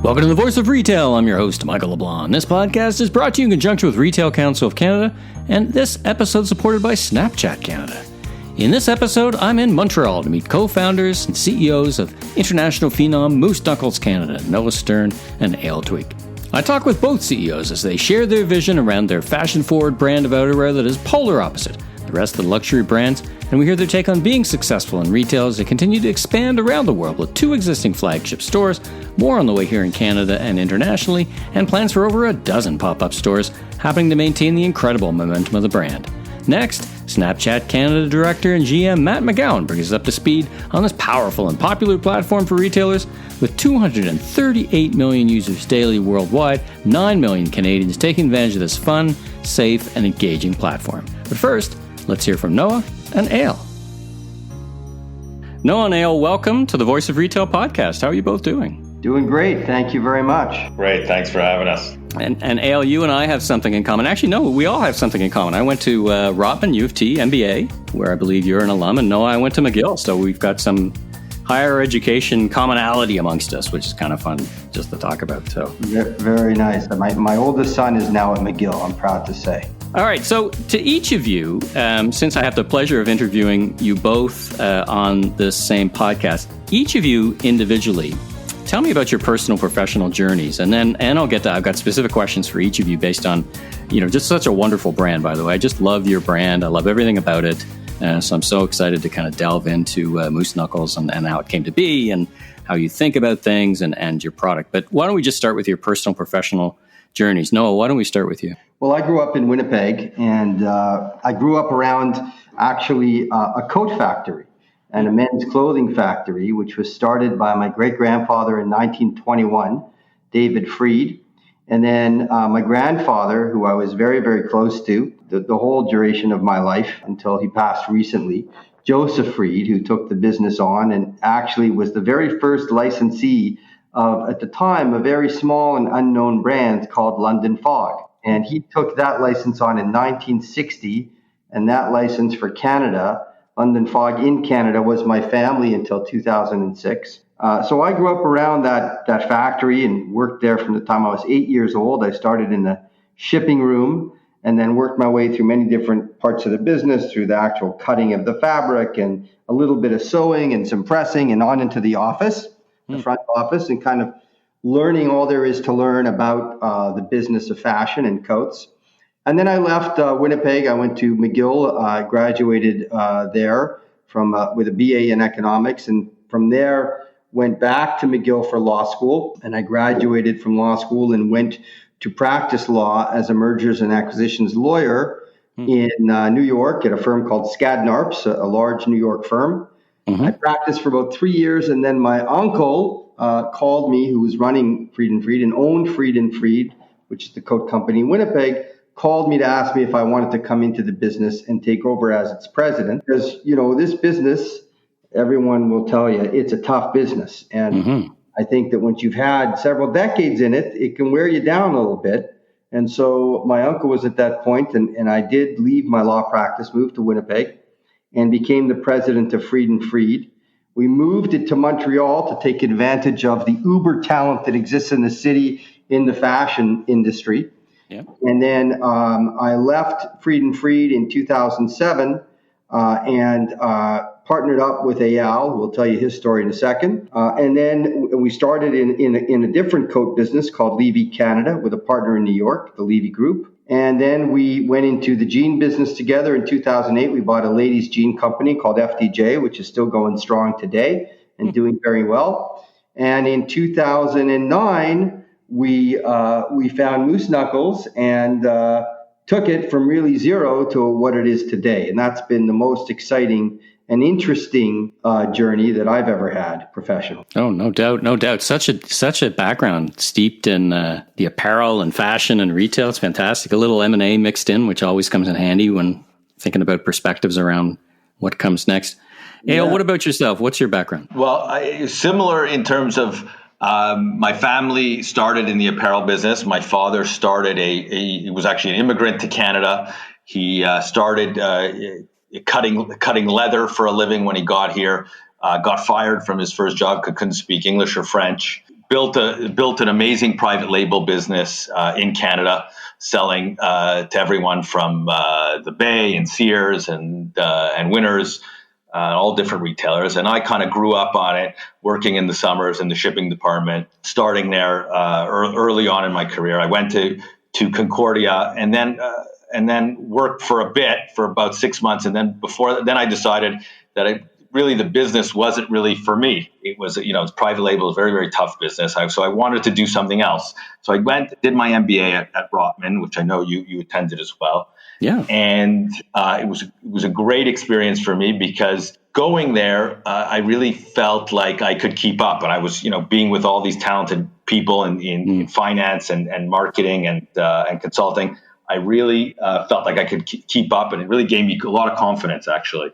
Welcome to the Voice of Retail. I'm your host, Michael LeBlanc. This podcast is brought to you in conjunction with Retail Council of Canada, and this episode is supported by Snapchat Canada. In this episode, I'm in Montreal to meet co-founders and CEOs of international phenom Moose Knuckles Canada, Noah Stern and Ayal Twik. I talk with both CEOs as they share their vision around their fashion-forward brand of outerwear that is polar opposite the rest of the luxury brands, and we hear their take on being successful in retail as they continue to expand around the world with 2 existing flagship stores, more on the way here in Canada and internationally, and plans for over a dozen pop-up stores, happening to maintain the incredible momentum of the brand. Next, Snapchat Canada Director and GM Matt McGowan brings us up to speed on this powerful and popular platform for retailers. With 238 million users daily worldwide, 9 million Canadians taking advantage of this fun, safe, and engaging platform. But first, let's hear from Noah and Ayal. Noah and Ayal, welcome to the Voice of Retail podcast. How are you both doing? Doing great. Thank you very much. Great. Thanks for having us. And Ayal, you and I have something in common. Actually, no, we all have something in common. I went to Rotman U of T, MBA, where I believe you're an alum, and Noah, I went to McGill. So we've got some higher education commonality amongst us, which is kind of fun just to talk about. So very nice. My oldest son is now at McGill, I'm proud to say. All right. So to each of you, since I have the pleasure of interviewing you both on this same podcast, each of you individually, tell me about your personal professional journeys, and I'll get to, I've got specific questions for each of you based on, just such a wonderful brand, by the way. I just love your brand. I love everything about it. So I'm so excited to kind of delve into Moose Knuckles and how it came to be and how you think about things and your product. But why don't we just start with your personal professional journeys? Noah, why don't we start with you? Well, I grew up in Winnipeg, and I grew up around actually a coat factory and a men's clothing factory, which was started by my great-grandfather in 1921, David Freed. And then my grandfather, who I was very, very close to the whole duration of my life until he passed recently, Joseph Freed, who took the business on and actually was the very first licensee of, at the time, a very small and unknown brand called London Fog. And he took that license on in 1960, and that license for Canada, London Fog in Canada, was my family until 2006. So I grew up around that factory and worked there from the time I was 8 years old. I started in the shipping room and then worked my way through many different parts of the business, through the actual cutting of the fabric and a little bit of sewing and some pressing, and on into the office, the front office, and kind of learning all there is to learn about the business of fashion and coats. And then I left Winnipeg. I went to McGill. I graduated there with a BA in economics, and from there went back to McGill for law school. And I graduated from law school and went to practice law as a mergers and acquisitions lawyer in New York at a firm called Skadden-Arps, a large New York firm. I practiced for about 3 years, and then my uncle called me, who was running Freed and Freed and owned Freed and Freed, which is the coat company in Winnipeg, called me to ask me if I wanted to come into the business and take over as its president. Because, this business, everyone will tell you, it's a tough business. And I think that once you've had several decades in it, it can wear you down a little bit. And so my uncle was at that point, and I did leave my law practice, moved to Winnipeg, and became the president of Freed and Freed. We moved it to Montreal to take advantage of the uber talent that exists in the city in the fashion industry. Yeah. And then I left Freed and Freed in 2007 and partnered up with Ayal, who will tell you his story in a second. And then we started in a different coat business called Levy Canada with a partner in New York, the Levy Group. And then we went into the jean business together. In 2008, we bought a ladies' jean company called FDJ, which is still going strong today and doing very well. And in 2009, we found Moose Knuckles and took it from really zero to what it is today. And that's been the most exciting and interesting journey that I've ever had professional. Oh, no doubt, no doubt. Such a background steeped in the apparel and fashion and retail. It's fantastic. A little M&A mixed in, which always comes in handy when thinking about perspectives around what comes next. Ayal, what about yourself? What's your background? Well, similar in terms of my family started in the apparel business. My father started he was actually an immigrant to Canada. He started cutting leather for a living when he got here, got fired from his first job, couldn't speak English or French, built an amazing private label business in Canada, selling to everyone from the Bay and Sears and Winners, all different retailers. And I kind of grew up on it, working in the summers in the shipping department, starting there early on in my career. I went to Concordia and then worked for a bit, for about 6 months. And then I decided that the business wasn't really for me. It was, it's private label, it's very, very tough business. So I wanted to do something else. So I did my MBA at Rotman, which I know you attended as well. Yeah. And it was a great experience for me, because going there, I really felt like I could keep up. And I was, being with all these talented people in finance and marketing and consulting, I really felt like I could keep up, and it really gave me a lot of confidence, actually.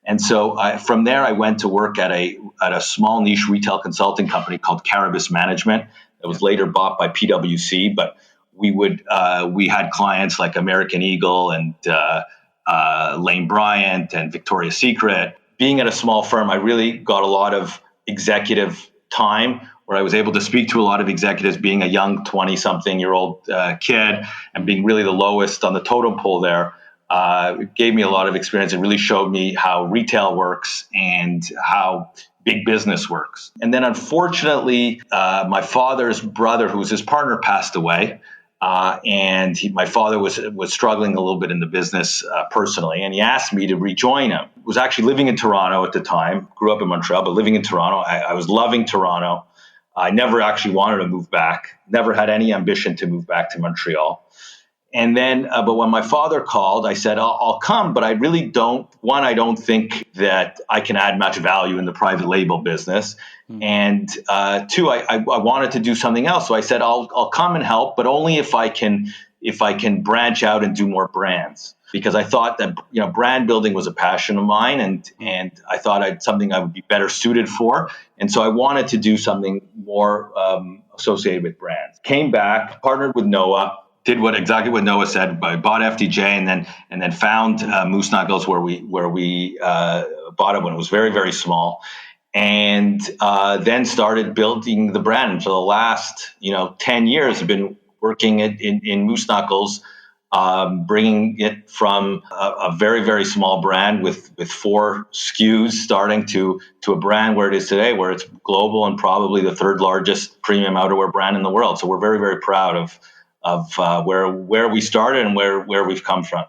And so from there, I went to work at a small niche retail consulting company called Caribus Management. It was later bought by PwC, but we had clients like American Eagle and Lane Bryant and Victoria's Secret. Being at a small firm, I really got a lot of executive time where I was able to speak to a lot of executives, being a young 20-something-year-old kid and being really the lowest on the totem pole there. It gave me a lot of experience. It really showed me how retail works and how big business works. And then unfortunately, my father's brother, who was his partner, passed away. And my father was struggling a little bit in the business personally, and he asked me to rejoin him. I was actually living in Toronto at the time, grew up in Montreal, but living in Toronto. I was loving Toronto. I never actually wanted to move back, never had any ambition to move back to Montreal. And then, but when my father called, I said, I'll come, but I really don't. One, I don't think that I can add much value in the private label business. And two, I wanted to do something else. So I said, I'll come and help, but only if I can branch out and do more brands, because I thought that, brand building was a passion of mine, and I thought something I would be better suited for. And so I wanted to do something more associated with brands. Came back, partnered with Noah, did exactly what Noah said. I bought FDJ and then found Moose Knuckles where we bought it when it was very, very small, and then started building the brand. And for the last 10 years, I've been working in Moose Knuckles, bringing it from a very, very small brand with 4 SKUs, starting to a brand where it is today, where it's global and probably the 3rd largest premium outerwear brand in the world. So we're very, very proud of where we started and where we've come from.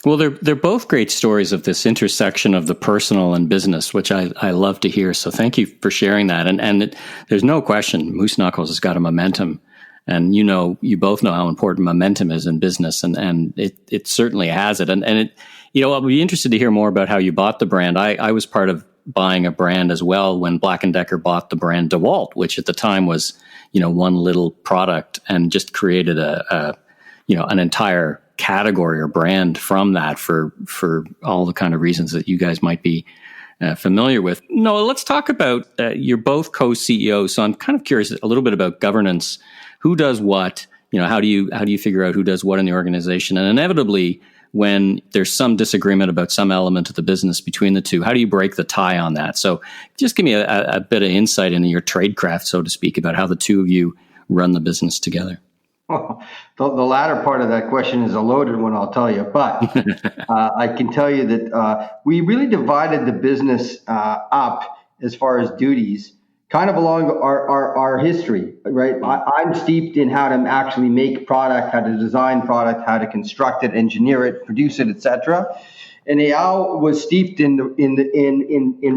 Well, they're both great stories of this intersection of the personal and business, which I love to hear. So thank you for sharing that. And there's no question, Moose Knuckles has got a momentum. And you both know how important momentum is in business, and it certainly has it. And it, I'll be interested to hear more about how you bought the brand. I was part of buying a brand as well when Black & Decker bought the brand DeWalt, which at the time was one little product, and just created an entire category or brand from that for all the kind of reasons that you guys might be familiar with. Noah, let's talk about you're both co-CEOs, so I'm kind of curious a little bit about governance. Who does what? How do you figure out who does what in the organization? And inevitably, when there's some disagreement about some element of the business between the two, how do you break the tie on that? So just give me a bit of insight into your tradecraft, so to speak, about how the two of you run the business together. Well, the latter part of that question is a loaded one, I'll tell you. But I can tell you that we really divided the business up as far as duties, kind of along our history, right? I'm steeped in how to actually make product, how to design product, how to construct it, engineer it, produce it, etc. And Ayal was steeped in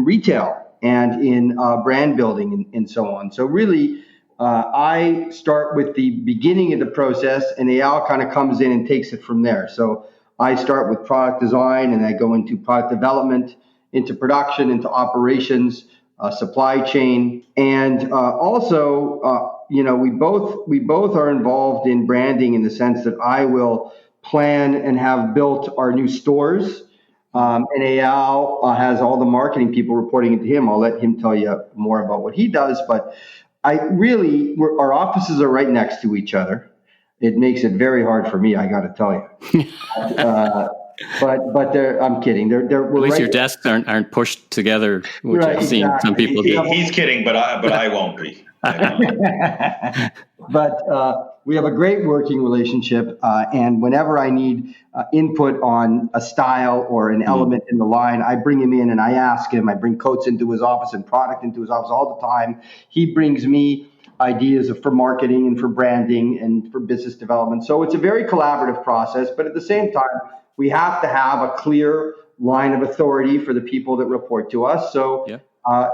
retail and in brand building and so on. So really, I start with the beginning of the process, and Ayal kind of comes in and takes it from there. So I start with product design, and I go into product development, into production, into operations, supply chain, and also, we both are involved in branding in the sense that I will plan and have built our new stores, and Ayal has all the marketing people reporting into him. I'll let him tell you more about what he does, but our offices are right next to each other. It makes it very hard for me, I got to tell you. but I'm kidding. We're At least right your desks aren't pushed together, which Right, I've seen some people do. He's kidding, but I won't be. But we have a great working relationship, and whenever I need input on a style or an element in the line, I bring him in and I ask him. I bring coats into his office and product into his office all the time. He brings me ideas for marketing and for branding and for business development. So it's a very collaborative process, but at the same time, we have to have a clear line of authority for the people that report to us. So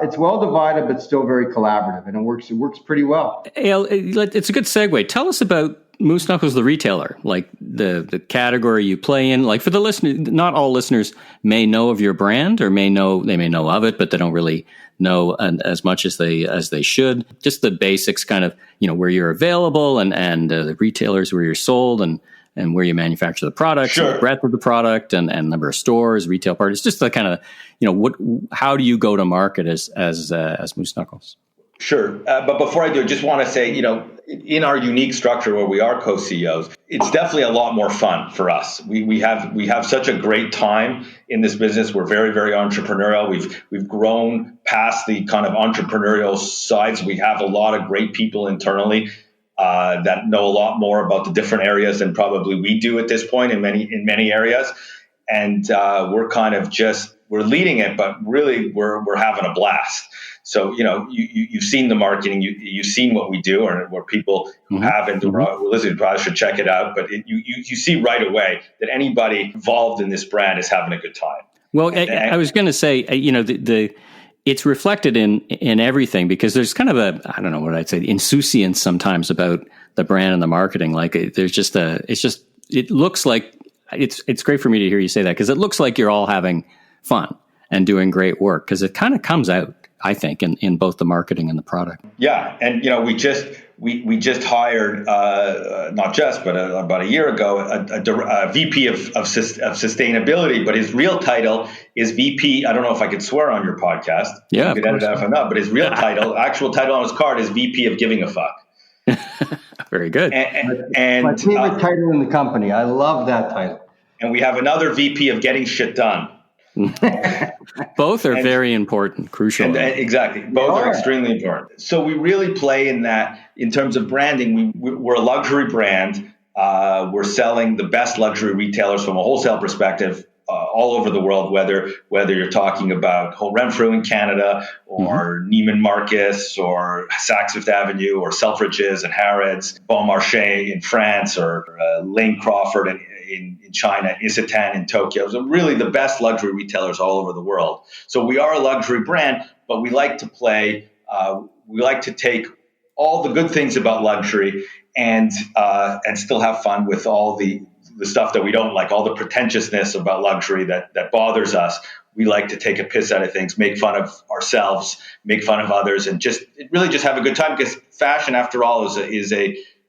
it's well divided, but still very collaborative, and it works pretty well. Ayal, it's a good segue. Tell us about Moose Knuckles, the retailer, like the category you play in. Like for the listener, not all listeners may know of your brand, or they may know of it, but they don't really know as much as they should. Just the basics, kind of, where you're available and the retailers where you're sold and where you manufacture the product, sure. The breadth of the product and number of stores, retail partners, just the kind of, how do you go to market as Moose Knuckles? Sure. But before I do, I just want to say, in our unique structure where we are co-CEOs, it's definitely a lot more fun for us. We have such a great time in this business. We're very, very entrepreneurial. We've grown past the kind of entrepreneurial sides. We have a lot of great people internally that know a lot more about the different areas than probably we do at this point in many areas. And we're leading it, but really we're having a blast. So, you've seen the marketing, you've seen what we do, or where people who haven't or are listening probably should check it out. But you see right away that anybody involved in this brand is having a good time. Well, I was going to say, it's reflected in everything, because there's kind of insouciance sometimes about the brand and the marketing. Like it looks like it's great for me to hear you say that, because it looks like you're all having fun and doing great work, because it kind of comes out, I think, in both the marketing and the product. Yeah. And, we just hired, not just, but about a year ago, a VP of sustainability, but his real title is VP. I don't know if I could swear on your podcast. Yeah. You could edit it if I'm not, but his real title, actual title on his card, is VP of giving a fuck. Very good. And my favorite title in the company. I love that title. And we have another VP of getting shit done. Both are very important, crucial. Exactly. Both are extremely important. So we really play in that. In terms of branding, we're a luxury brand. We're selling the best luxury retailers from a wholesale perspective all over the world, whether you're talking about Renfrew in Canada, or Neiman Marcus, or Saks Fifth Avenue, or Selfridges and Harrods, Bon Marché in France, or Lane Crawford in China, Isetan in Tokyo. So really the best luxury retailers all over the world. So we are a luxury brand, but we like to play, we like to take all the good things about luxury and still have fun with all the stuff that we don't like, all the pretentiousness about luxury that bothers us. We like to take a piss out of things, make fun of ourselves, make fun of others, and really just have a good time, because fashion, after all,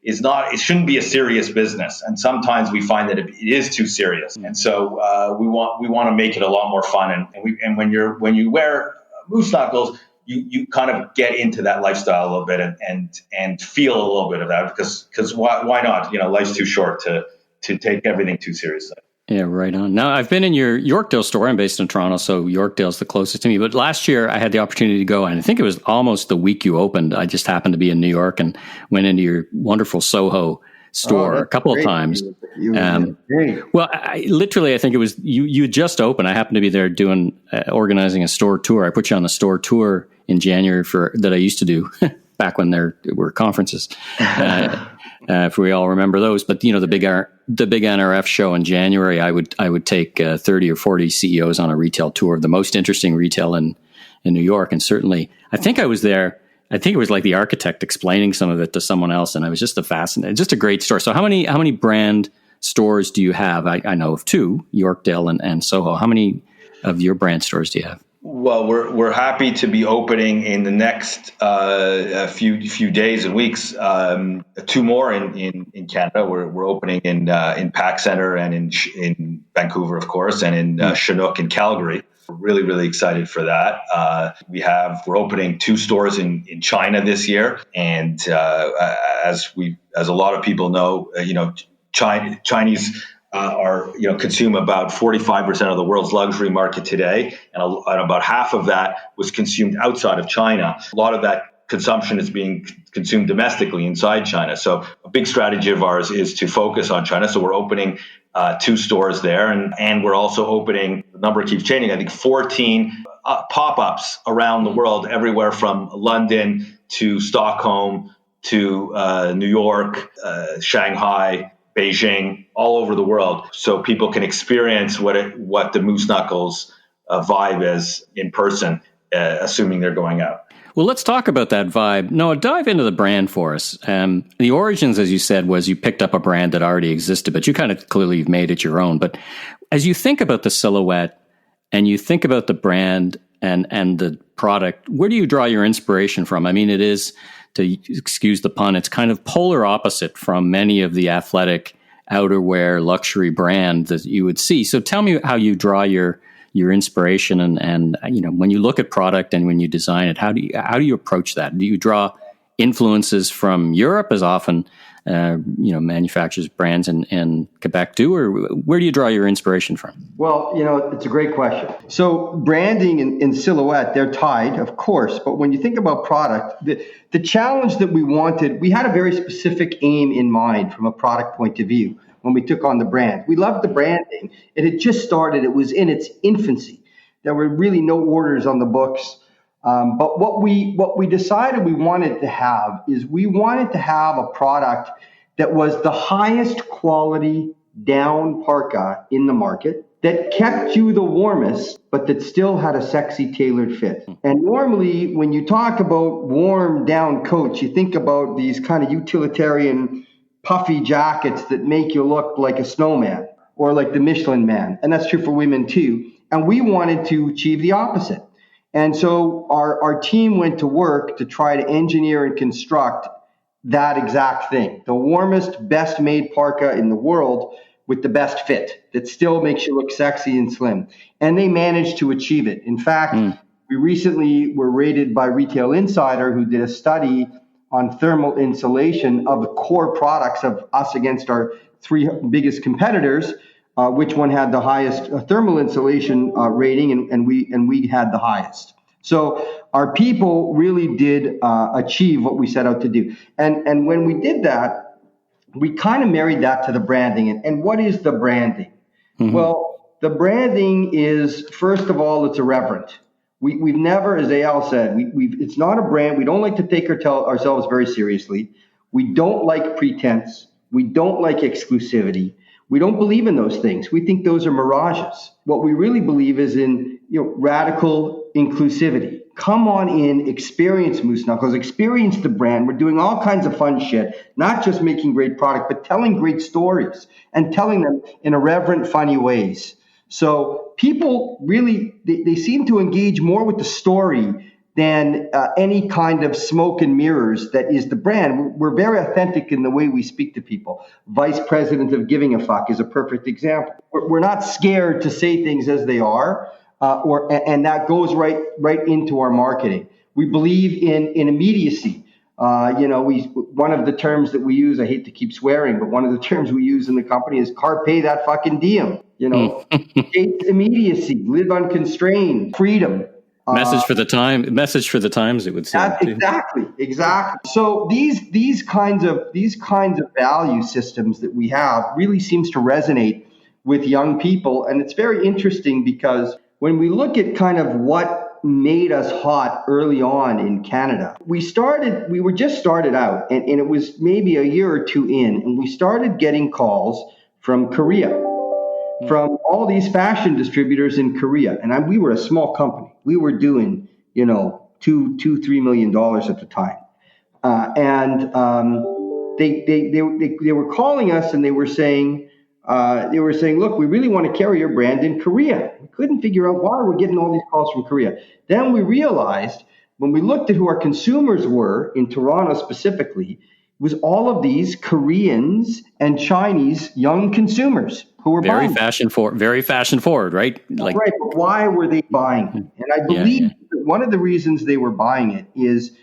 it shouldn't be a serious business, and sometimes we find that it is too serious, and so we want to make it a lot more fun. And when you wear Moose Knuckles, you kind of get into that lifestyle a little bit and feel a little bit of that, because why not? Life's too short to take everything too seriously. Yeah, right on. Now, I've been in your Yorkdale store. I'm based in Toronto, so Yorkdale's the closest to me. But last year, I had the opportunity to go, and I think it was almost the week you opened. I just happened to be in New York and went into your wonderful Soho store a couple of times. Well, I think it was you just opened. I happened to be there doing organizing a store tour. I put you on the store tour in January that I used to do back when there were conferences. If we all remember those, but the big NRF show in January, I would take 30 or 40 CEOs on a retail tour of the most interesting retail in New York, and certainly I think I was there. I think it was like the architect explaining some of it to someone else, and I was just just a great store. So how many brand stores do you have? I know of two, Yorkdale and Soho. How many of your brand stores do you have? Well, we're happy to be opening in the next few days and weeks. Two more in Canada. We're opening in Pac Center and in Vancouver, of course, and in Chinook in Calgary. We're really, really excited for that. We're opening 2 stores in China this year, and as a lot of people know, Chinese consume about 45% of the world's luxury market today, and about half of that was consumed outside of China. A lot of that consumption is being consumed domestically inside China. So a big strategy of ours is to focus on China. So we're opening 2 stores there, and we're also opening, the number keeps changing, I think 14 pop-ups around the world, everywhere from London to Stockholm to New York, Shanghai, Beijing, all over the world, so people can experience what the Moose Knuckles vibe is in person, assuming they're going out. Well, let's talk about that vibe. Noah, dive into the brand for us. The origins, as you said, was you picked up a brand that already existed, but you kind of clearly made it your own. But as you think about the silhouette and you think about the brand and the product, where do you draw your inspiration from? I mean, it is, to excuse the pun, it's kind of polar opposite from many of the athletic outerwear luxury brand that you would see. So tell me how you draw your inspiration and when you look at product and when you design it, how do you approach that? Do you draw influences from Europe, as often manufacturers brands in Quebec do, or where do you draw your inspiration from? Well, it's a great question. So branding and silhouette, they're tied, of course, but when you think about product, the challenge that we had a very specific aim in mind from a product point of view when we took on the brand. We loved the branding. It had just started. It was in its infancy. There were really no orders on the books. But what we decided we wanted to have is we wanted to have a product that was the highest quality down parka in the market, that kept you the warmest, but that still had a sexy tailored fit. And normally when you talk about warm down coats, you think about these kind of utilitarian puffy jackets that make you look like a snowman or like the Michelin Man. And that's true for women too. And we wanted to achieve the opposite. And so our team went to work to try to engineer and construct that exact thing. The warmest, best made parka in the world with the best fit that still makes you look sexy and slim. And they managed to achieve it. In fact, we recently were rated by Retail Insider, who did a study on thermal insulation of the core products of us against our 3 biggest competitors. Which one had the highest thermal insulation rating, and we had the highest. So our people really did achieve what we set out to do. And when we did that, we kind of married that to the branding. And what is the branding? Mm-hmm. Well, the branding is, first of all, it's irreverent. We've never, as Ayal said, it's not a brand. We don't like to take ourselves very seriously. We don't like pretense. We don't like exclusivity. We don't believe in those things. We think those are mirages. What we really believe is in radical inclusivity. Come on in, experience Moose Knuckles, experience the brand. We're doing all kinds of fun shit, not just making great product, but telling great stories and telling them in irreverent, funny ways. So people really, they seem to engage more with the story than any kind of smoke and mirrors that is the brand. We're very authentic in the way we speak to people. Vice President of Giving a Fuck is a perfect example. We're not scared to say things as they are, and that goes right into our marketing. We believe in immediacy. One of the terms that we use, I hate to keep swearing, but one of the terms we use in the company is carpe that fucking diem. Chase immediacy, live unconstrained, freedom. Message for the times, it would seem. Exactly. So these kinds of value systems that we have really seems to resonate with young people, and it's very interesting because when we look at kind of what made us hot early on in Canada, we were just started out, and it was maybe a year or two in, and we started getting calls from Korea. From all these fashion distributors in Korea. And we were a small company. We were doing, $2-3 million at the time. They were calling us and they were saying, look, we really want to carry your brand in Korea. We couldn't figure out why we're getting all these calls from Korea. Then we realized when we looked at who our consumers were in Toronto specifically, was all of these Koreans and Chinese young consumers who were very buying. Very fashion forward, right? Right, but why were they buying it? And I believe that one of the reasons they were buying it is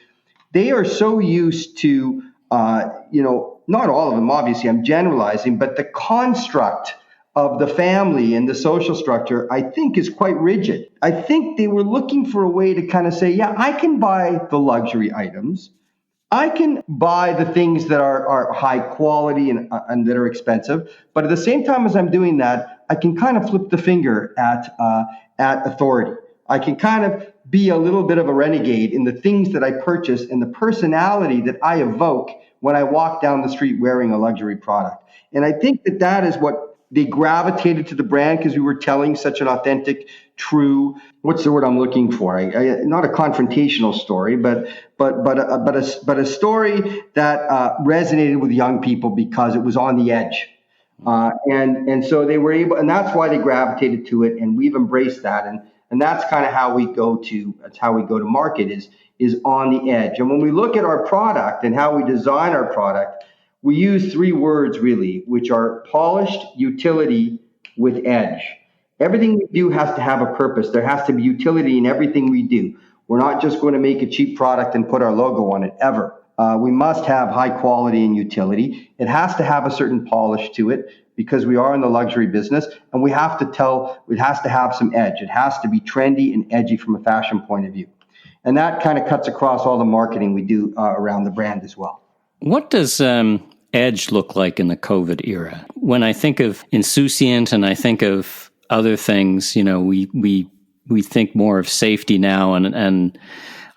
they are so used to, not all of them, obviously, I'm generalizing, but the construct of the family and the social structure, I think, is quite rigid. I think they were looking for a way to kind of say, yeah, I can buy the luxury items. I can buy the things that are high quality and that are expensive. But at the same time as I'm doing that, I can kind of flip the finger at authority. I can kind of be a little bit of a renegade in the things that I purchase and the personality that I evoke when I walk down the street wearing a luxury product. And I think that is what they gravitated to the brand, because we were telling such an authentic, true, what's the word I'm looking for? Not a confrontational story, but a story that resonated with young people because it was on the edge. And so they were able, and that's why they gravitated to it, and we've embraced that. And that's kind of how we go to market is on the edge. And when we look at our product and how we design our product, we use three words really, which are polished, utility, with edge. Everything we do has to have a purpose. There has to be utility in everything we do. We're not just going to make a cheap product and put our logo on it, ever. We must have high quality and utility. It has to have a certain polish to it because we are in the luxury business, and it has to have some edge. It has to be trendy and edgy from a fashion point of view. And that kind of cuts across all the marketing we do around the brand as well. What does edge look like in the COVID era? When I think of insouciant and I think of other things, we think more of safety now and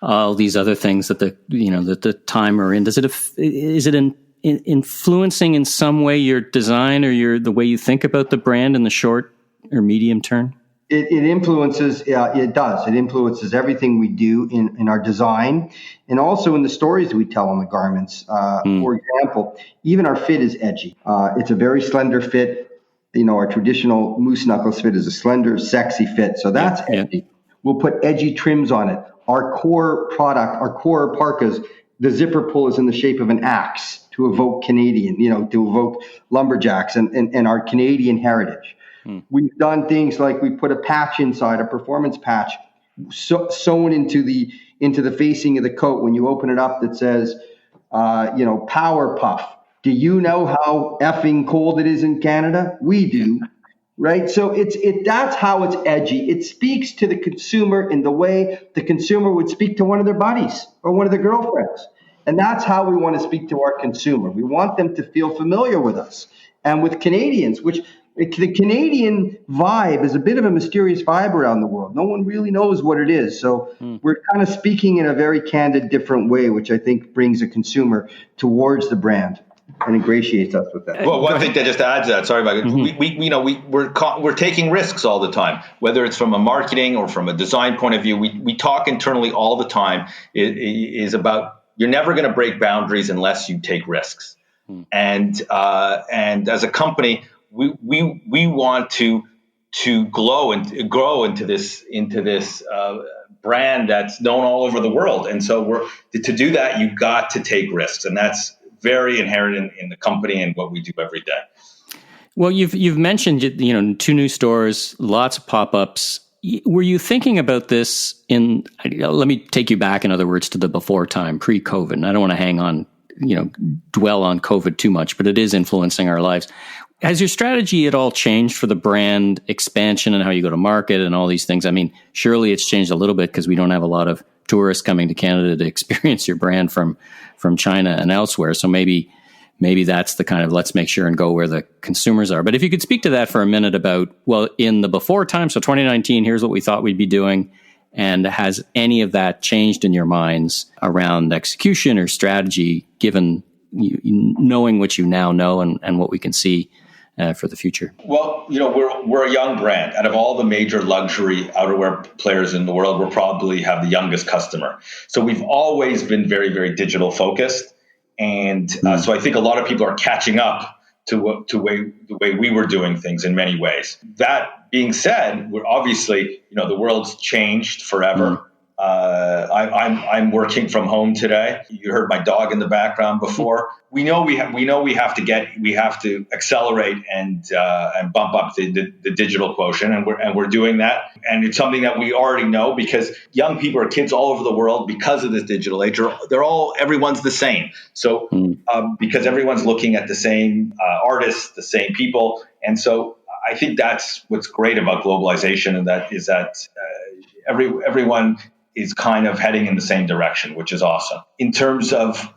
all these other things that the time are in. Is it influencing in some way your design or the way you think about the brand in the short or medium term? It influences, it does. It influences everything we do in our design and also in the stories we tell on the garments. For example, even our fit is edgy. It's a very slender fit. Our traditional moose knuckles fit is a slender, sexy fit. So that's edgy. Yeah. We'll put edgy trims on it. Our core product, our core parkas, the zipper pull is in the shape of an axe to evoke Canadian, to evoke lumberjacks and our Canadian heritage. We've done things like we put a patch inside, a performance patch, sewn into the facing of the coat. When you open it up, that says, Power Puff. Do you know how effing cold it is in Canada? We do, right? So that's how it's edgy. It speaks to the consumer in the way the consumer would speak to one of their buddies or one of their girlfriends. And that's how we want to speak to our consumer. We want them to feel familiar with us. And with Canadians, which the Canadian vibe is a bit of a mysterious vibe around the world. No one really knows what it is. So we're kind of speaking in a very candid, different way, which I think brings a consumer towards the brand and ingratiates us with that. Well, one thing that just adds to that, sorry about it. We're taking risks all the time, whether it's from a marketing or from a design point of view. We talk internally all the time. It is about you're never going to break boundaries unless you take risks. And as a company, we want to glow and grow into this brand that's known all over the world. And so to do that, you've got to take risks, and that's very inherent in the company and what we do every day. Well, you've mentioned 2 new stores, lots of pop-ups. Were you thinking about this let me take you back, in other words, to the before time, pre-COVID. And I don't want to dwell on COVID too much, but it is influencing our lives. Has your strategy at all changed for the brand expansion and how you go to market and all these things? I mean, surely it's changed a little bit because we don't have a lot of tourists coming to Canada to experience your brand from China and elsewhere. So maybe that's the kind of let's make sure and go where the consumers are. But if you could speak to that for a minute about, well, in the before time, so 2019, here's what we thought we'd be doing. And has any of that changed in your minds around execution or strategy, given knowing what you now know and what we can see for the future? Well, we're a young brand. Out of all the major luxury outerwear players in the world, we'll probably have the youngest customer. So we've always been very, very digital focused. And so I think a lot of people are catching up to the way we were doing things in many ways. That being said, we're obviously, the world's changed forever. I'm working from home today. You heard my dog in the background before. We know we have to accelerate and bump up the digital quotient, and we're doing that. And it's something that we already know because young people or kids all over the world, because of this digital age, everyone's the same. So because everyone's looking at the same artists, the same people, and so I think that's what's great about globalization, and that is that everyone is kind of heading in the same direction, which is awesome. In terms of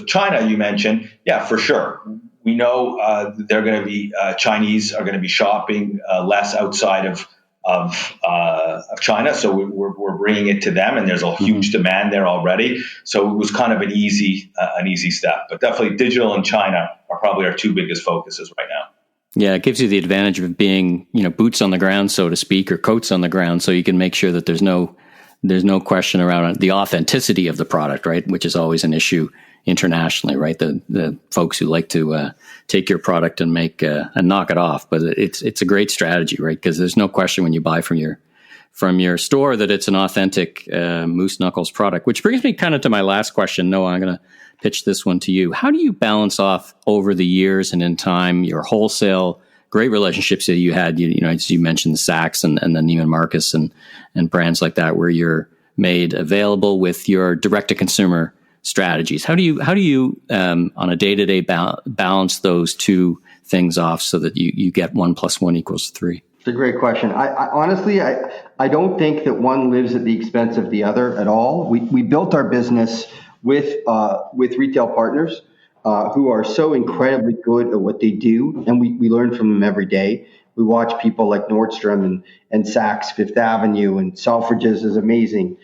China, you mentioned, yeah, for sure. We know they're going to be Chinese are going to be shopping less outside of China, so we're bringing it to them, and there's a huge demand there already. So it was kind of an easy step. But definitely, digital and China are probably our two biggest focuses right now. Yeah, it gives you the advantage of being, boots on the ground, so to speak, or coats on the ground, so you can make sure that there's no question around the authenticity of the product, right? Which is always an issue internationally, right? The folks who like to take your product and make and knock it off, but it's a great strategy, right? Because there's no question when you buy from your store that it's an authentic Moose Knuckles product. Which brings me kind of to my last question, Noah. I'm going to pitch this one to you. How do you balance off over the years and in time your wholesale great relationships that you had? As you mentioned, Saks and the Neiman Marcus and brands like that, where you're made available with your direct to consumer strategies. How do you on a day-to-day balance those two things off so that you get 1 + 1 = 3? It's a great question. I honestly don't think that one lives at the expense of the other at all. We built our business with retail partners who are so incredibly good at what they do, and we learn from them every day. We watch people like Nordstrom and Saks Fifth Avenue, and Selfridges is amazing.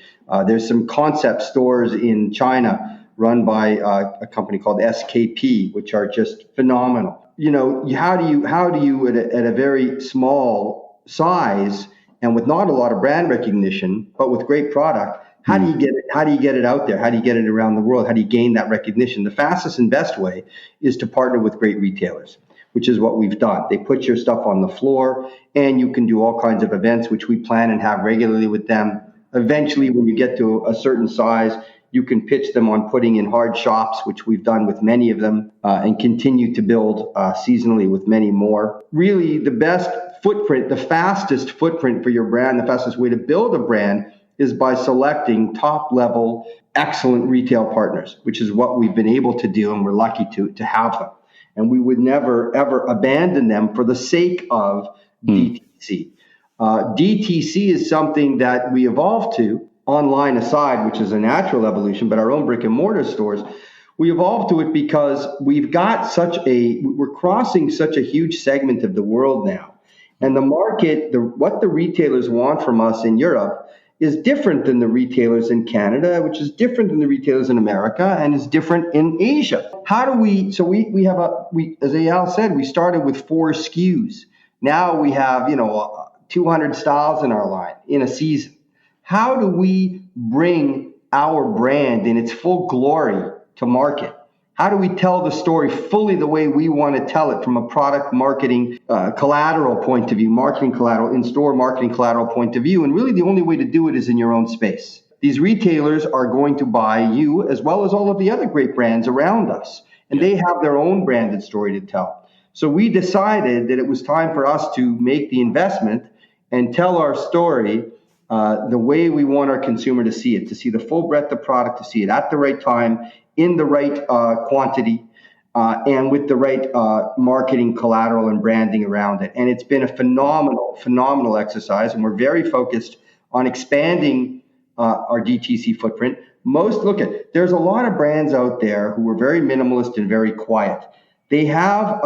There's some concept stores in China run by a company called SKP, which are just phenomenal. How do you at a very small size and with not a lot of brand recognition, but with great product, how do you get it? How do you get it out there? How do you get it around the world? How do you gain that recognition? The fastest and best way is to partner with great retailers, which is what we've done. They put your stuff on the floor, and you can do all kinds of events, which we plan and have regularly with them. Eventually, when you get to a certain size, you can pitch them on putting in hard shops, which we've done with many of them, and continue to build seasonally with many more. Really, the best footprint, the fastest footprint for your brand, the fastest way to build a brand is by selecting top-level, excellent retail partners, which is what we've been able to do, and we're lucky to have them. And we would never, ever abandon them for the sake of DTC. DTC is something that we evolved to, online aside, which is a natural evolution, but our own brick and mortar stores, we evolved to it because we've got we're crossing such a huge segment of the world now. And the market, what the retailers want from us in Europe is different than the retailers in Canada, which is different than the retailers in America, and is different in Asia. How do we, so we have as Ayal said, we started with 4 SKUs. Now we have, 200 styles in our line in a season. How do we bring our brand in its full glory to market? How do we tell the story fully the way we want to tell it from a product marketing collateral point of view, marketing collateral, in-store marketing collateral point of view? And really the only way to do it is in your own space. These retailers are going to buy you as well as all of the other great brands around us. And they have their own branded story to tell. So we decided that it was time for us to make the investment and tell our story the way we want our consumer to see it, to see the full breadth of product, to see it at the right time, in the right quantity, and with the right marketing collateral and branding around it. And it's been a phenomenal exercise, and we're very focused on expanding our DTC footprint. There's a lot of brands out there who are very minimalist and very quiet. They have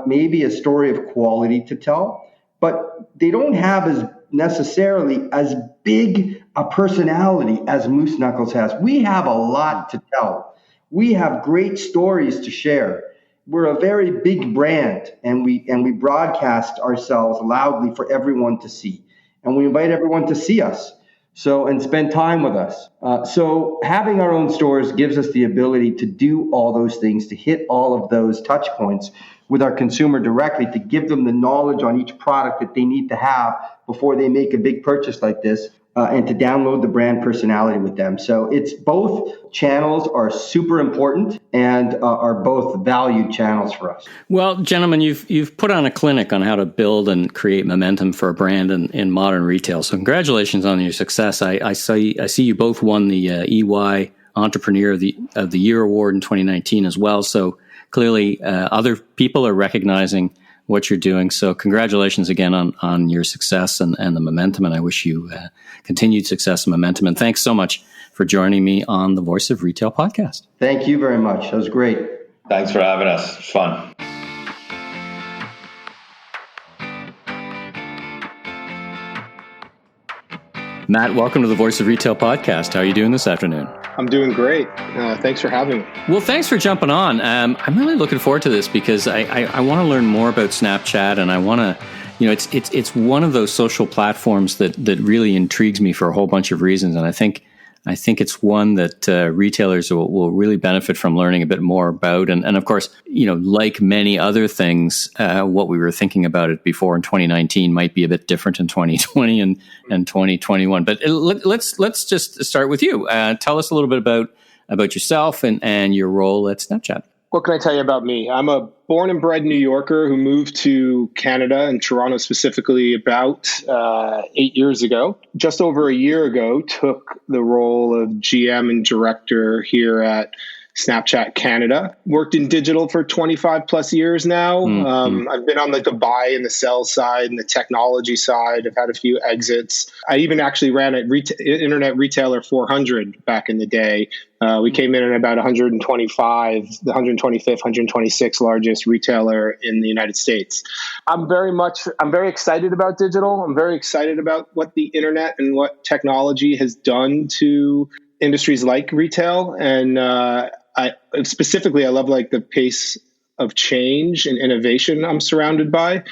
maybe a story of quality to tell, but they don't have necessarily as big a personality as Moose Knuckles has. We have a lot to tell. We have great stories to share. We're a very big brand, and we broadcast ourselves loudly for everyone to see. And we invite everyone to see us and spend time with us. So having our own stores gives us the ability to do all those things, to hit all of those touch points with our consumer directly, to give them the knowledge on each product that they need to have before they make a big purchase like this, and to download the brand personality with them. So it's both channels are super important and are both valued channels for us. Well, gentlemen, you've put on a clinic on how to build and create momentum for a brand in modern retail. So congratulations on your success. I see you both won the EY Entrepreneur of the Year award in 2019 as well. So clearly, other people are recognizing what you're doing. So congratulations again on your success and the momentum. And I wish you continued success and momentum. And thanks so much for joining me on the Voice of Retail podcast. Thank you very much. That was great. Thanks for having us. It's fun. Matt, welcome to the Voice of Retail podcast. How are you doing this afternoon? I'm doing great. Thanks for having me. Well, thanks for jumping on. I'm really looking forward to this because I want to learn more about Snapchat, and I want to, it's one of those social platforms that really intrigues me for a whole bunch of reasons, and I think it's one that retailers will really benefit from learning a bit more about. And of course, like many other things, what we were thinking about it before in 2019 might be a bit different in 2020 and 2021. But let's just start with you. Tell us a little bit about yourself and your role at Snapchat. What can I tell you about me? I'm a born and bred New Yorker who moved to Canada and Toronto specifically about 8 years ago. Just over a year ago, took the role of GM and director here at Snapchat Canada. Worked in digital for 25 plus years now. I've been on the buy and the sell side and the technology side. I've had a few exits. I even actually ran at Internet Retailer 400 back in the day. We came in at about 125, the 125th, 126th largest retailer in the United States. I'm very excited about digital. I'm very excited about what the internet and what technology has done to industries like retail. And I love like the pace of change and innovation I'm surrounded by.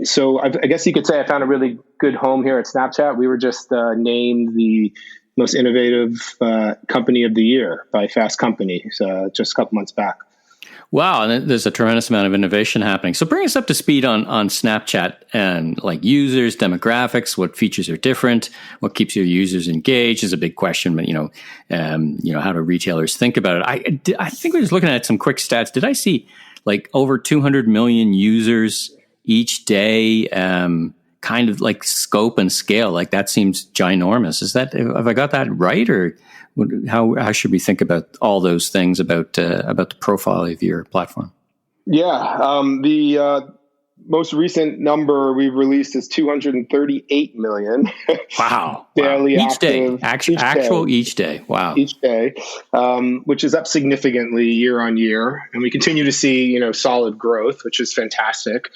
So I guess you could say I found a really good home here at Snapchat. We were just named the most innovative company of the year by Fast Company just a couple months back. Wow, and there's a tremendous amount of innovation happening. So bring us up to speed on Snapchat and like users, demographics, what features are different, what keeps your users engaged is a big question. But how do retailers think about it? I think we're just looking at some quick stats. Did I see like over 200 million users each day? Kind of like scope and scale, like that seems ginormous. Have I got that right, or how should we think about all those things about the profile of your platform? Yeah, the most recent number we've released is 238 million. Wow. Daily each active. Day. Each day. Wow. Each day, which is up significantly year on year. And we continue to see, solid growth, which is fantastic.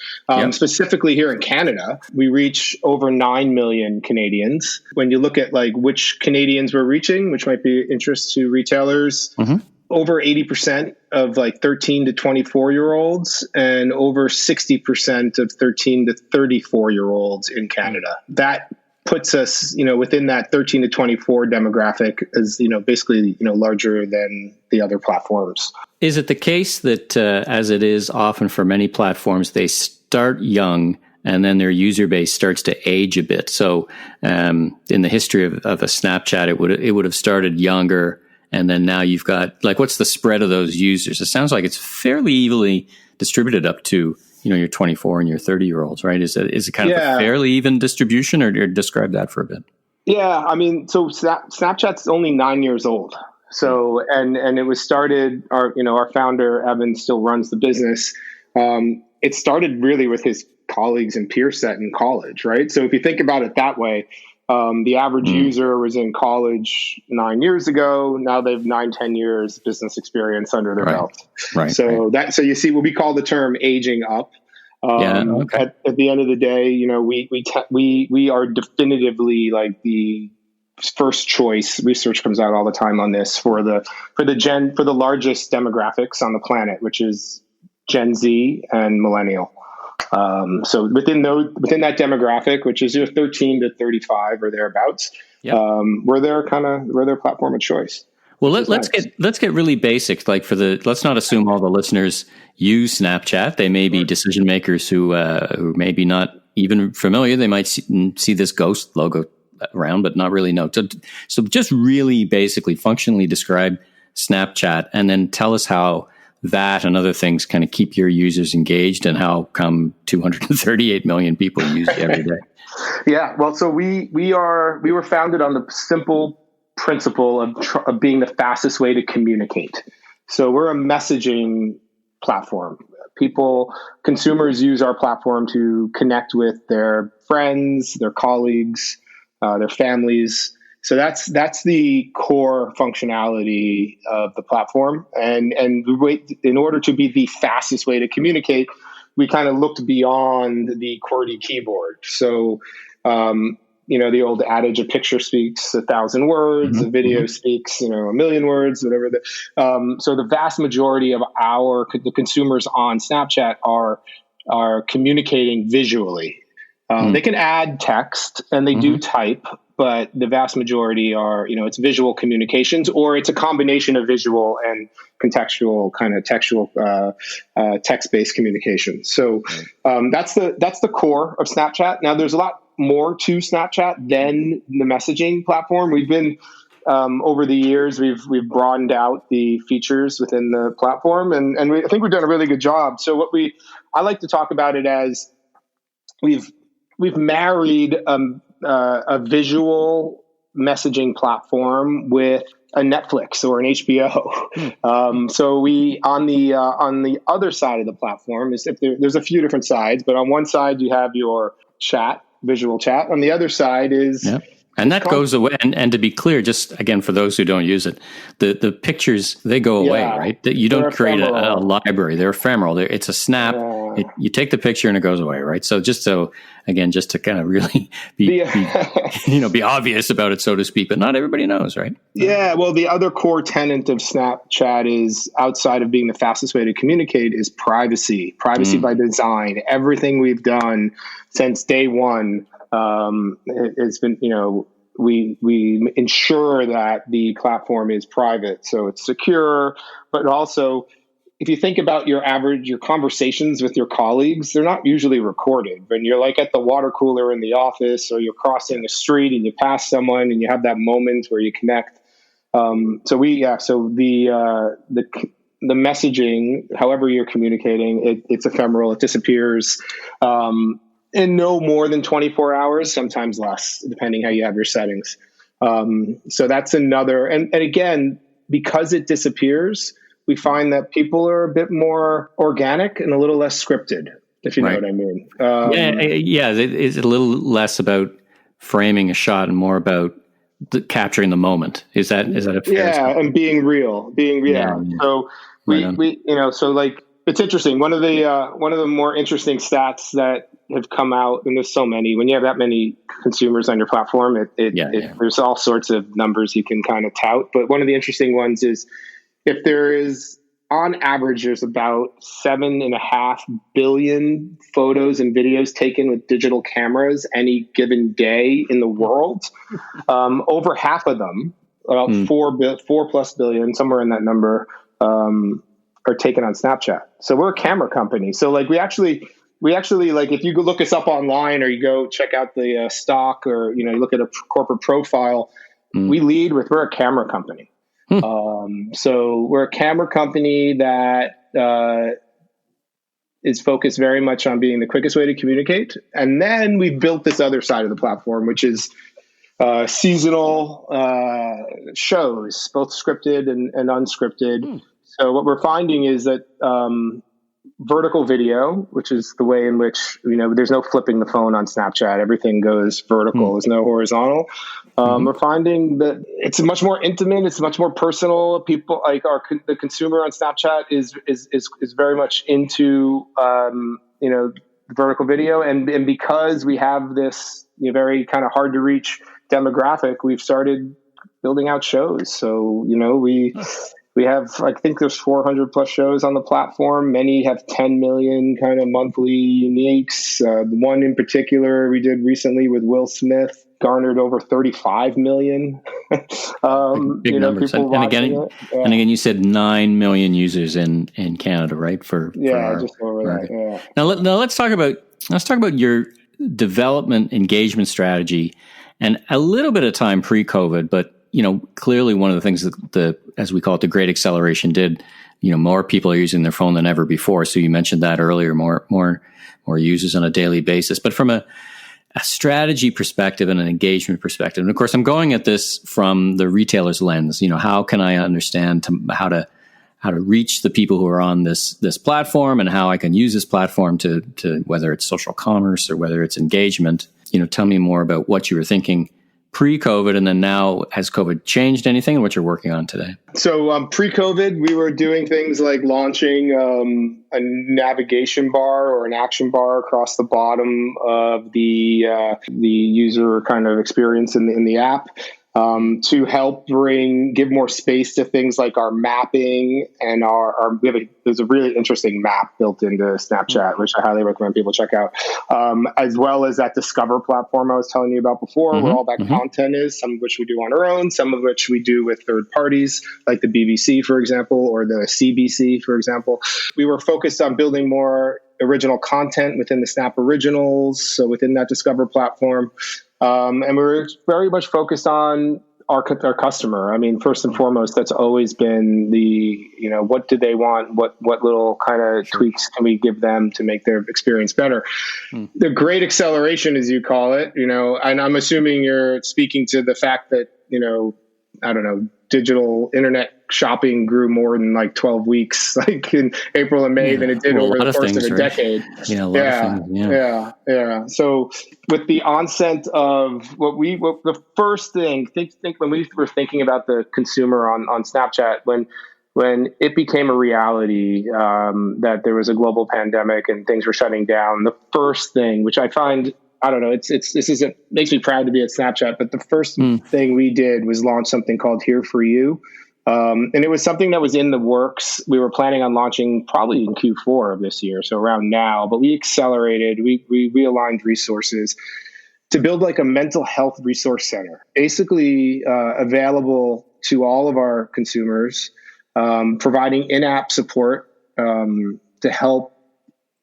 Specifically here in Canada, we reach over 9 million Canadians. When you look at like which Canadians we're reaching, which might be of interest to retailers, over 80% of like 13 to 24 year olds and over 60% of 13 to 34 year olds in Canada. That puts us, within that 13 to 24 demographic as, basically, larger than the other platforms. Is it the case that, as it is often for many platforms, they start young and then their user base starts to age a bit? So in the history of a Snapchat, it would have started younger. And then now you've got, like, what's the spread of those users? It sounds like it's fairly evenly distributed up to, your 24 and your 30-year-olds, right? Is it kind of a fairly even distribution, or describe that for a bit? Yeah, I mean, so Snapchat's only 9 years old. So, and it was started, our founder, Evan, still runs the business. It started really with his colleagues and peer set in college, right? So if you think about it that way, the average user was in college 9 years ago. Now they've 9-10 years business experience under their belt. Right. So you see what we call the term aging up. At the end of the day, we are definitively like the first choice. Research comes out all the time on this for the largest demographics on the planet, which is Gen Z and millennial. So within that demographic, which is 13 to 35 or thereabouts, we're their platform of choice. Well, let's get really basic. Like let's not assume all the listeners use Snapchat. They may be decision makers who may be not even familiar. They might see this ghost logo around, but not really know. So just really basically functionally describe Snapchat, and then tell us how that and other things kind of keep your users engaged, and how come 238 million people use it every day. Yeah, well, so we were founded on the simple principle of being the fastest way to communicate. So we're a messaging platform. Consumers use our platform to connect with their friends, their colleagues, their families. So that's the core functionality of the platform. And in order to be the fastest way to communicate, we kind of looked beyond the QWERTY keyboard. So, the old adage, a picture speaks 1,000 words, a video speaks, 1,000,000 words, whatever. So the vast majority of the consumers on Snapchat are communicating visually. They can add text and they do type, but the vast majority are, it's visual communications, or it's a combination of visual and contextual kind of textual, text-based communication. So that's the core of Snapchat. Now there's a lot more to Snapchat than the messaging platform. We've been, over the years, we've broadened out the features within the platform, and I think we've done a really good job. So I like to talk about it as we've married a visual messaging platform with a Netflix or an HBO. So we on the other side of the platform is there's a few different sides, but on one side you have your visual chat. On the other side is and that goes away. And to be clear, just again for those who don't use it, the pictures, they go away, right? You don't create a library. They're ephemeral. It's a snap. You take the picture and it goes away, right? So just to kind of really be obvious about it, so to speak, but not everybody knows, right? Yeah. Well, the other core tenet of Snapchat is, outside of being the fastest way to communicate, is privacy by design. Everything we've done since day one, it's been, we ensure that the platform is private, so it's secure, but also, if you think about your conversations with your colleagues, they're not usually recorded. When you're like at the water cooler in the office, or you're crossing the street and you pass someone and you have that moment where you connect. So the messaging, however you're communicating, it's ephemeral. It disappears in no more than 24 hours, sometimes less, depending how you have your settings. So that's another, and again, because it disappears, we find that people are a bit more organic and a little less scripted, if you know what I mean. It's a little less about framing a shot and more about capturing the moment. Is that a fair and being real. Yeah. So it's interesting. One of the more interesting stats that have come out, and there's so many, when you have that many consumers on your platform, there's all sorts of numbers you can kind of tout. But one of the interesting ones is, if there is, on average, there's about 7.5 billion photos and videos taken with digital cameras any given day in the world. Over half of them, about 4+ billion, somewhere in that number, are taken on Snapchat. So we're a camera company. So we actually, if you go look us up online, or you go check out the stock, or you look at a corporate profile, we lead with, we're a camera company. So we're a camera company that is focused very much on being the quickest way to communicate. And then we've built this other side of the platform, which is seasonal shows, both scripted and unscripted. So what we're finding is that vertical video, which is the way in which, there's no flipping the phone on Snapchat. Everything goes vertical. There's no horizontal. We're finding that it's much more intimate. It's much more personal. People like the consumer on Snapchat is very much into, vertical video. And because we have this very kind of hard to reach demographic, we've started building out shows. So, we have, I think there's 400 plus shows on the platform. Many have 10 million kind of monthly uniques. The one in particular we did recently with Will Smith garnered over 35 million. Big numbers. And again, you said 9 million users in Canada, right? Just over that. Yeah. Now let's talk about your development engagement strategy, and a little bit of time pre-COVID, but clearly one of the things that as we call it, the great acceleration did, more people are using their phone than ever before. So you mentioned that earlier, more users on a daily basis. But from a strategy perspective and an engagement perspective, and of course I'm going at this from the retailer's lens, how can I understand how to reach the people who are on this platform and how I can use this platform to whether it's social commerce or whether it's engagement. Tell me more about what you were thinking pre-COVID, and then now, has COVID changed anything and what you're working on today? So pre-COVID, we were doing things like launching a navigation bar or an action bar across the bottom of the user kind of experience in the app. To help give more space to things like our mapping and there's a really interesting map built into Snapchat, which I highly recommend people check out, as well as that Discover platform I was telling you about before, where all that content is, some of which we do on our own, some of which we do with third parties, like the BBC, for example, or the CBC, for example. We were focused on building more original content within the Snap Originals, so within that Discover platform. And we're very much focused on our customer. I mean, first and foremost, that's always been what do they want? What little kind of tweaks can we give them to make their experience better? The great acceleration, as you call it, and I'm assuming you're speaking to the fact that, I don't know, digital internet shopping grew more than like 12 weeks, like in April and May, than it did over the course of a decade. Yeah. So with the onset of the first thing, think when we were thinking about the consumer on Snapchat, when it became a reality that there was a global pandemic and things were shutting down, the first thing, which I find, I don't know, makes me proud to be at Snapchat, but the first thing we did was launch something called Here For You. And it was something that was in the works. We were planning on launching probably in Q4 of this year, so around now, but we accelerated, we realigned resources to build like a mental health resource center, basically available to all of our consumers, providing in-app support to help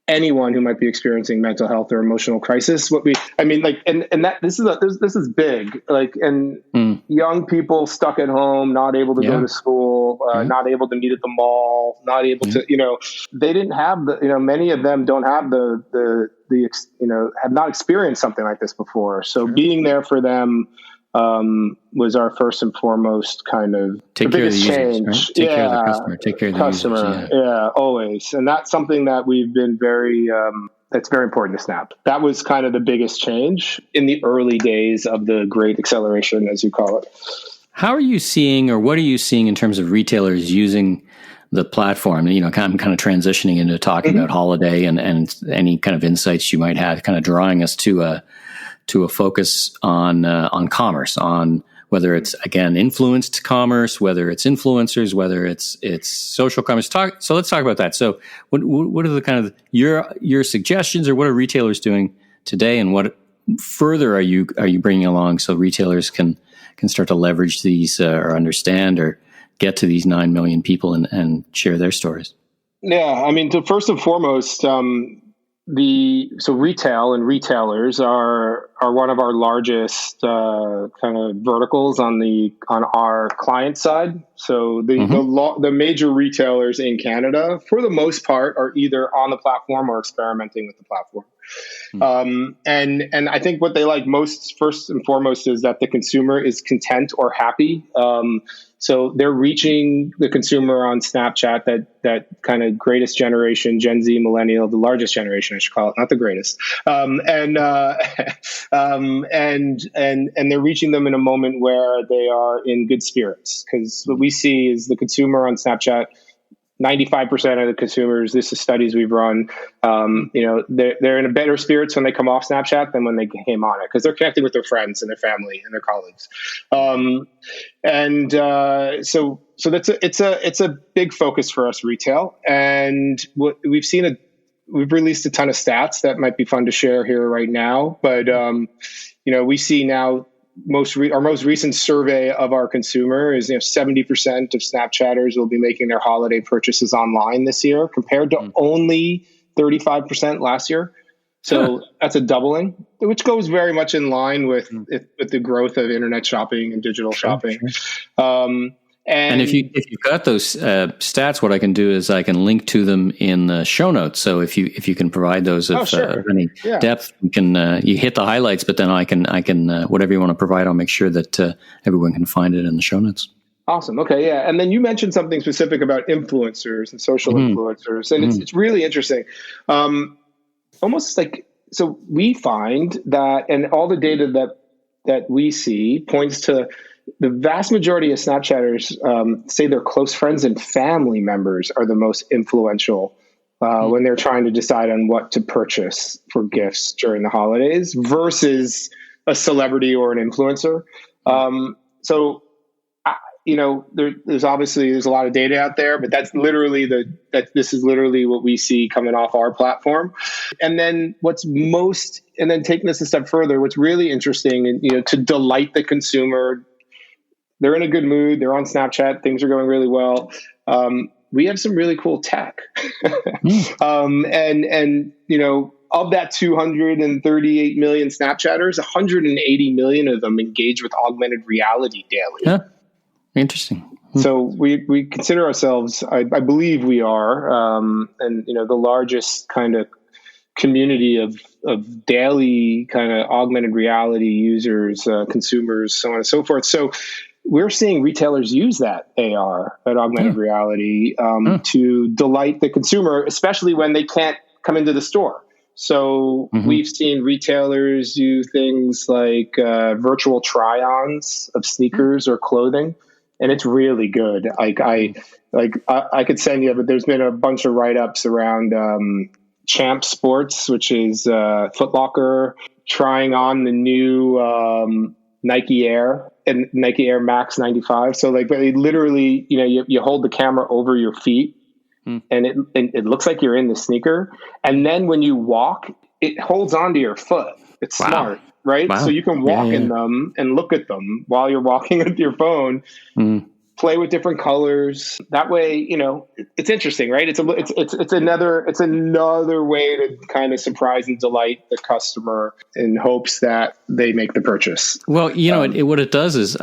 anyone who might be experiencing mental health or emotional crisis. This is big, young people stuck at home, not able to go to school, not able to meet at the mall, not able to, they didn't have many of them don't have have not experienced something like this before. So being there for them was our first and foremost kind of take care of the users, right? Take care of the customer, take care of the customer. Yeah, always. And that's something that we've been that's very important to Snap. That was kind of the biggest change in the early days of the great acceleration, as you call it. How are you seeing, or what are you seeing in terms of retailers using the platform? I'm kind of transitioning into talking about holiday and any kind of insights you might have, kind of drawing us to a focus on commerce, on whether it's, again, influenced commerce, whether it's influencers, whether it's social commerce. So let's talk about that. So what are the kind of your suggestions, or what are retailers doing today, and what further are you bringing along so retailers can start to leverage these or understand or get to these 9 million people and share their stories? Yeah, I mean, first and foremost, retail and retailers are one of our largest kind of verticals on our client side. So the major retailers in Canada, for the most part, are either on the platform or experimenting with the platform. And I think what they like most, first and foremost, is that the consumer is content or happy. So they're reaching the consumer on Snapchat, that kind of greatest generation, Gen Z, millennial, the largest generation, I should call it, not the greatest. And they're reaching them in a moment where they are in good spirits, because what we see is the consumer on Snapchat, 95% of the consumers, this is studies we've run, they're in a better spirits when they come off Snapchat than when they came on it, because they're connecting with their friends and their family and their colleagues. So it's a big focus for us, retail. And what we've seen, we've released a ton of stats that might be fun to share here right now. But, we see now, our most recent survey of our consumer is 70% of Snapchatters will be making their holiday purchases online this year, compared to only 35% last year. So that's a doubling, which goes very much in line with the growth of internet shopping and digital shopping. And if you've got those stats, what I can do is I can link to them in the show notes. So if you can provide those of any depth, you can you hit the highlights, but then I can whatever you want to provide, I'll make sure that everyone can find it in the show notes. Awesome. Okay. Yeah. And then you mentioned something specific about influencers and social influencers, and it's really interesting. Almost like, so we find that, and all the data that we see points to the vast majority of Snapchatters say their close friends and family members are the most influential when they're trying to decide on what to purchase for gifts during the holidays versus a celebrity or an influencer. So, there's a lot of data out there, but this is literally what we see coming off our platform. And then taking this a step further, what's really interesting, and to delight the consumer, they're in a good mood, they're on Snapchat, things are going really well. We have some really cool tech. Of that 238 million Snapchatters, 180 million of them engage with augmented reality daily. Huh? Interesting. So we consider ourselves, I believe we are, the largest kind of community of daily kind of augmented reality users, consumers, so on and so forth. So we're seeing retailers use that augmented reality, to delight the consumer, especially when they can't come into the store. So we've seen retailers do things like virtual try-ons of sneakers or clothing. And it's really good. I could send you, but there's been a bunch of write-ups around Champ Sports, which is Foot Locker, trying on the new Nike Air and Nike Air Max 95. So they literally, you hold the camera over your feet, and it looks like you're in the sneaker. And then when you walk, it holds onto your foot. It's smart. Right. Wow. So you can walk in them and look at them while you're walking with your phone, play with different colors. That way, it's interesting, right? It's another way to kind of surprise and delight the customer in hopes that they make the purchase. Well, what it does is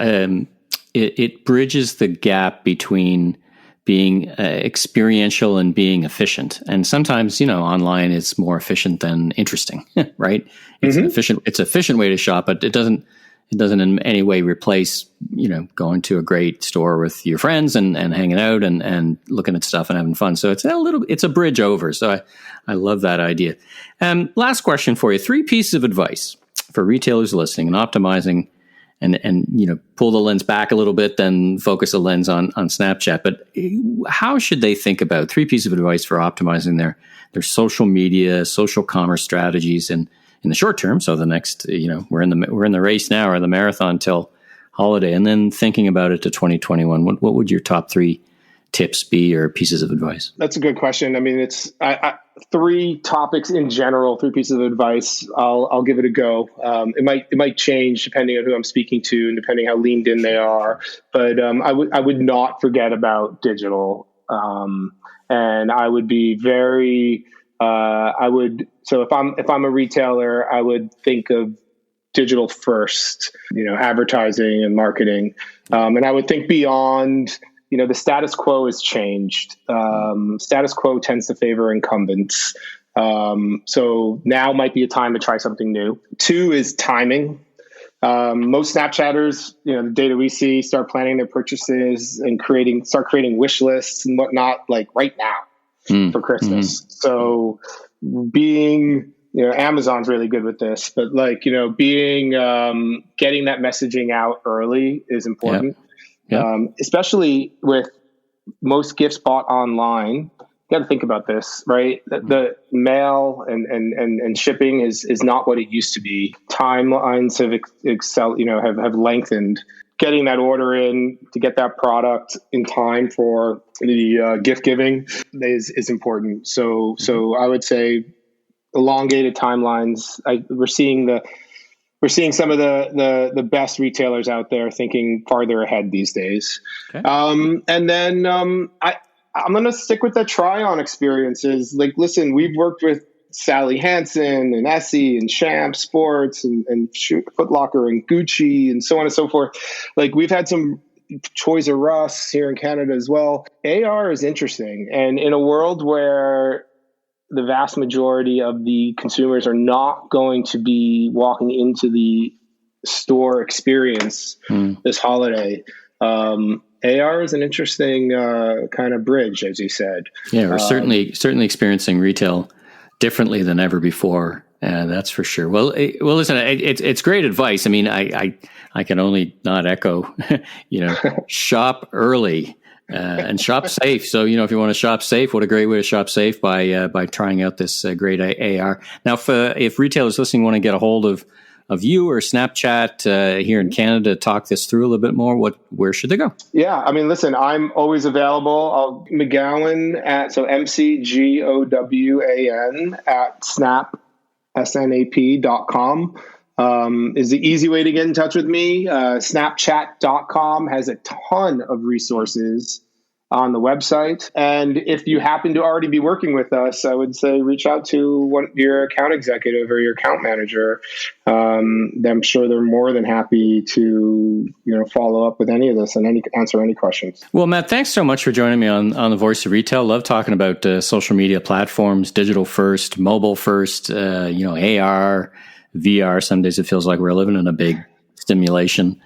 it bridges the gap between being experiential and being efficient. And sometimes, online it's more efficient than interesting, right? It's an efficient way to shop, but it doesn't in any way replace, going to a great store with your friends and hanging out and looking at stuff and having fun. So it's a bridge over. So I love that idea. Last question for you. 3 pieces of advice for retailers listening and optimizing and pull the lens back a little bit, then focus the lens on Snapchat. But how should they think about 3 pieces of advice for optimizing their social media, social commerce strategies in the short term? So the next, we're in the race now, or the marathon till holiday, and then thinking about it to 2021. What would your top 3 tips be, or pieces of advice? That's a good question. I mean, it's 3 topics in general, 3 pieces of advice. I'll give it a go. It might change depending on who I'm speaking to and depending how leaned in they are. But I would not forget about digital. And I would be very. So if I'm a retailer, I would think of digital first. Advertising and marketing, and I would think beyond. The status quo has changed. Status quo tends to favor incumbents. So now might be a time to try something new. 2 is timing. Most Snapchatters, the data we see, start planning their purchases and start creating wish lists and whatnot, like right now for Christmas. So being, Amazon's really good with this, but getting that messaging out early is important. Yep. Especially with most gifts bought online. You got to think about this, right? The mail and shipping is not what it used to be. Timelines have lengthened. Getting that order in to get that product in time for the gift giving is important. So I would say elongated timelines. We're seeing some of the best retailers out there thinking farther ahead these days. Okay. And then I'm going to stick with the try-on experiences. Listen, we've worked with Sally Hansen and Essie and Champ Sports and Foot Locker and Gucci and so on and so forth. We've had some Toys R Us here in Canada as well. AR is interesting. And in a world where the vast majority of the consumers are not going to be walking into the store experience this holiday, AR is an interesting kind of bridge, as you said. Yeah, we're certainly experiencing retail differently than ever before. That's for sure. Well, listen, it's great advice. I mean, I can only not echo, shop early and shop safe. So, if you want to shop safe, what a great way to shop safe by trying out this great AR. Now, if retailers listening want to get a hold of you or Snapchat here in Canada to talk this through a little bit more, where should they go? Yeah, I mean, listen, I'm always available. McGowan so McGowan at snap.com is the easy way to get in touch with me. Snapchat.com has a ton of resources on the website. And if you happen to already be working with us, I would say reach out to your account executive or your account manager. I'm sure they're more than happy to follow up with any of this and answer any questions. Well, Matt, thanks so much for joining me on The Voice of Retail. Love talking about social media platforms, digital first, mobile first, AR, VR. Some days it feels like we're living in a big stimulation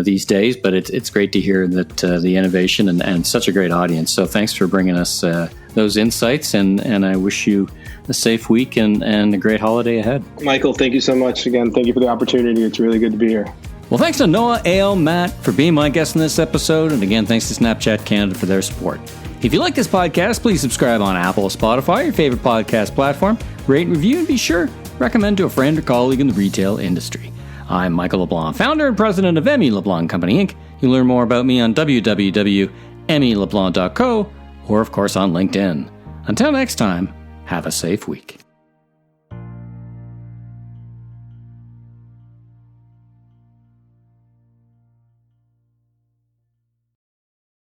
these days, but it's great to hear that the innovation and such a great audience. So thanks for bringing us those insights, and I wish you a safe week and a great holiday ahead. Michael, thank you so much again. Thank you for the opportunity. It's really good to be here. Well, thanks to Noah, Ayal, Matt for being my guest in this episode, and again, thanks to Snapchat Canada for their support. If you like this podcast, please subscribe on Apple or Spotify, your favorite podcast platform, rate and review, and be sure recommend to a friend or colleague in the retail industry. I'm Michael LeBlanc, founder and president of LeBlanc Company Inc. You can learn more about me on www.leblanc.co or, of course, on LinkedIn. Until next time, have a safe week.